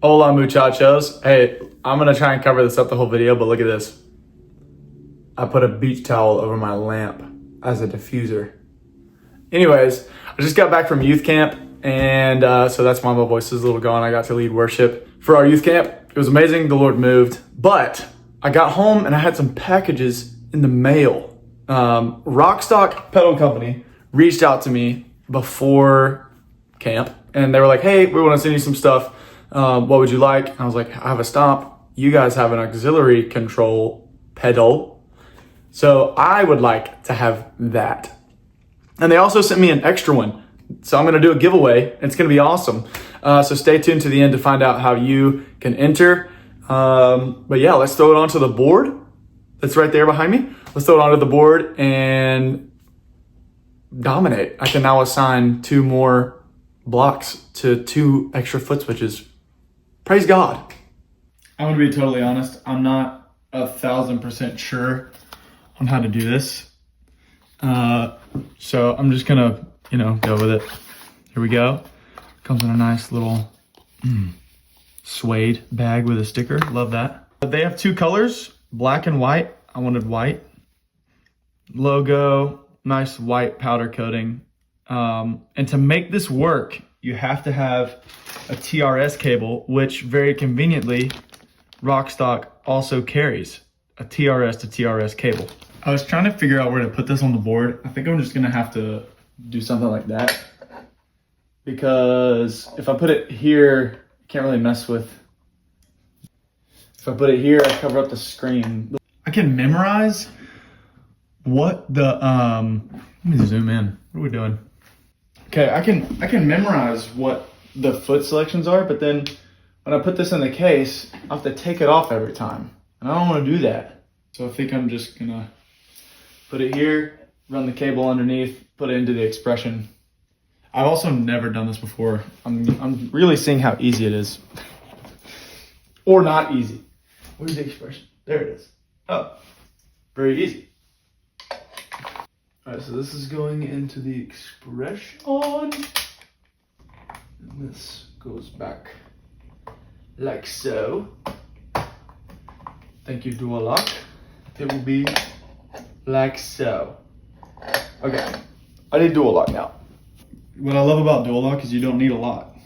Hola muchachos. Hey, I'm gonna try and cover this up the whole video, but look at this. I put a beach towel over my lamp as a diffuser. Anyways, I just got back from youth camp, and so that's why my voice is a little gone. I got to lead worship for our youth camp. It was amazing. The Lord moved, but I got home and I had some packages in the mail. RockStock Pedal Company reached out to me before camp, and they were like, "Hey, we want to send you some stuff. What would you like?" I was like, "I have a Stomp. You guys have an auxiliary control pedal, so I would like to have that." And they also sent me an extra one. So I'm going to do a giveaway. It's going to be awesome. So stay tuned to the end to find out how you can enter. But yeah, let's throw it onto the board. That's right there behind me. Let's throw it onto the board and dominate. I can now assign 2 more blocks to 2 extra foot switches. Praise God. I'm going to be totally honest. I'm not 1,000% sure on how to do this. So I'm just gonna, go with it. Here we go. Comes in a nice little suede bag with a sticker. Love that. They have 2 colors, black and white. I wanted white. Logo, nice white powder coating. And to make this work, you have to have a TRS cable, which very conveniently RockStock also carries a TRS to TRS cable. I was trying to figure out where to put this on the board. I think I'm just gonna have to do something like that, because if I put it here, I can't really mess with. If I put it here, I cover up the screen. I can memorize what the, let me zoom in. What are we doing? Okay, I can memorize what the foot selections are, but then when I put this in the case, I have to take it off every time. And I don't wanna do that. So I think I'm just gonna put it here, run the cable underneath, put it into the expression. I've also never done this before. I'm really seeing how easy it is. Or not easy. Where's the expression? There it is. Oh, very easy. All right, so this is going into the expression. And this goes back like so. Thank you, Dual Lock. It will be like so. Okay, I need Dual Lock now. What I love about Dual Lock is you don't need a lot.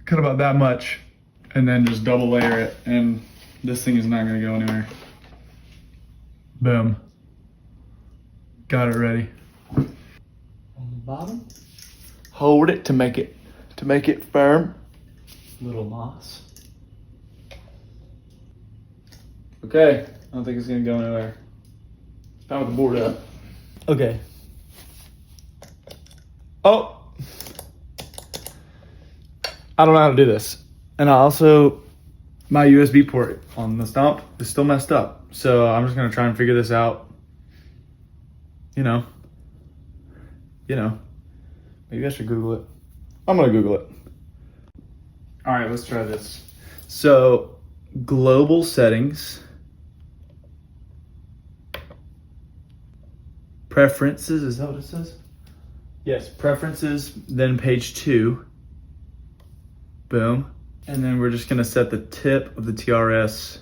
Cut about that much and then just double layer it, and this thing is not gonna go anywhere. Boom. Got it ready. On the bottom, hold it to make it firm. Little moss. Okay, I don't think it's gonna go anywhere. Power the board up. Okay. Oh! I don't know how to do this. And my USB port on the Stomp is still messed up. So I'm just gonna try and figure this out. Maybe I should Google it. I'm gonna Google it. All right, let's try this. So, global settings. Preferences, is that what it says? Yes, preferences, then page 2. Boom. And then we're just gonna set the tip of the TRS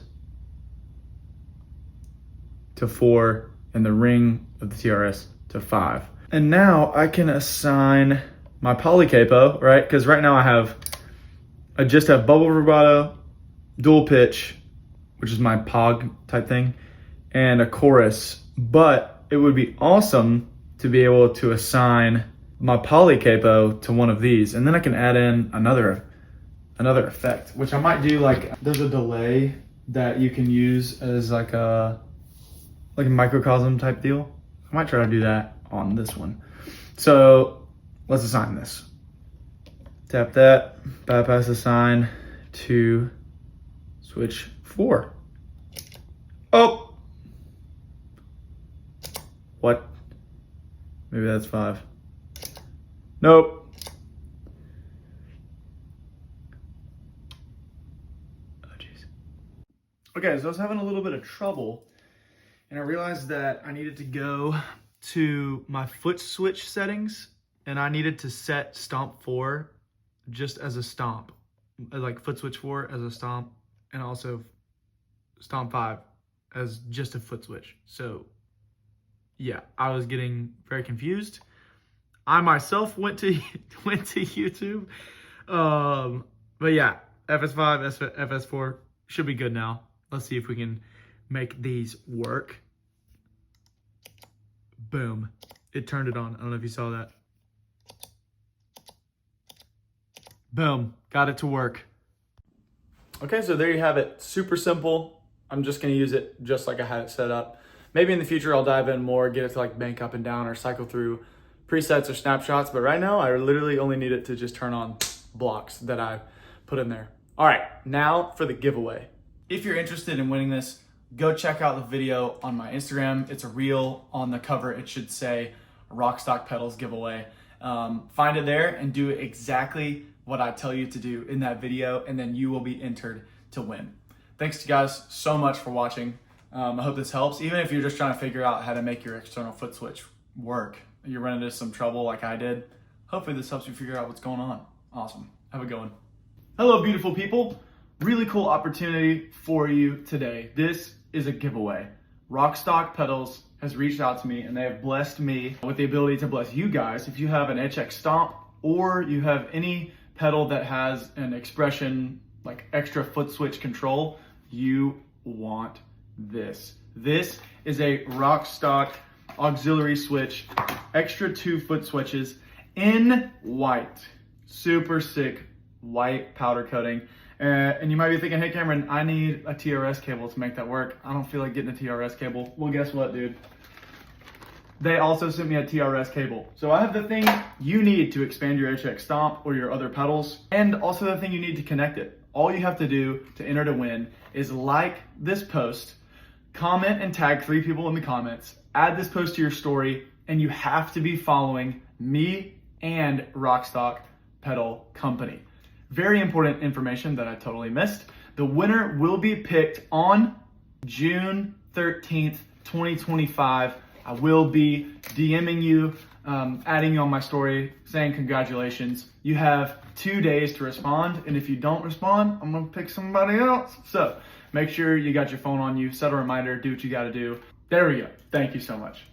to 4 and the ring of the TRS to 5. And now I can assign my polycapo, right? Because right now I just have bubble vibrato, dual pitch, which is my POG type thing, and a chorus. But it would be awesome to be able to assign my polycapo to one of these, and then I can add in another effect, which I might do. Like, there's a delay that you can use as like a microcosm type deal. I might try to do that on this one. So let's assign this. Tap that, bypass assign to switch 4. Oh! What? Maybe that's 5. Nope. Oh, jeez. Okay, so I was having a little bit of trouble, and I realized that I needed to go to my Footswitch settings, and I needed to set Stomp 4 just as a Stomp. like Footswitch 4 as a Stomp, and also Stomp 5 as just a Footswitch. So yeah, I was getting very confused. I myself went to YouTube. But yeah, FS5, FS4 should be good now. Let's see if we can make these work. Boom. It turned it on. I don't know if you saw that. Boom. Got it to work. Okay, so there you have it. Super simple. I'm just going to use it just like I had it set up. Maybe in the future I'll dive in more, get it to like bank up and down or cycle through presets or snapshots. But right now I literally only need it to just turn on blocks that I put in there. All right, now for the giveaway. If you're interested in winning this, go check out the video on my Instagram. It's a reel. On the cover, it should say RockStock pedals giveaway. Find it there and do exactly what I tell you to do in that video, and then you will be entered to win. Thanks to you guys so much for watching. I hope this helps. Even if you're just trying to figure out how to make your external foot switch work, you're running into some trouble like I did. Hopefully this helps you figure out what's going on. Awesome. Have a good one. Hello, beautiful people. Really cool opportunity for you today. This is a giveaway. RockStock Pedals has reached out to me and they have blessed me with the ability to bless you guys. If you have an HX Stomp or you have any pedal that has an expression like extra foot switch control, you want this. This is a RockStock auxiliary switch, extra 2 foot switches in white. Super sick white powder coating. And you might be thinking, hey Cameron, I need a TRS cable to make that work. I don't feel like getting a TRS cable. Well, guess what, dude? They also sent me a TRS cable. So I have the thing you need to expand your HX Stomp or your other pedals, and also the thing you need to connect it. All you have to do to enter to win is like this post, comment and tag 3 people in the comments, add this post to your story, and you have to be following me and RockStock Pedal Company. Very important information that I totally missed. The winner will be picked on June 13th, 2025. I will be DMing you, adding you on my story, saying congratulations. You have 2 days to respond, and if you don't respond, I'm gonna pick somebody else. So make sure you got your phone on you, set a reminder, do what you gotta do. There we go. Thank you so much.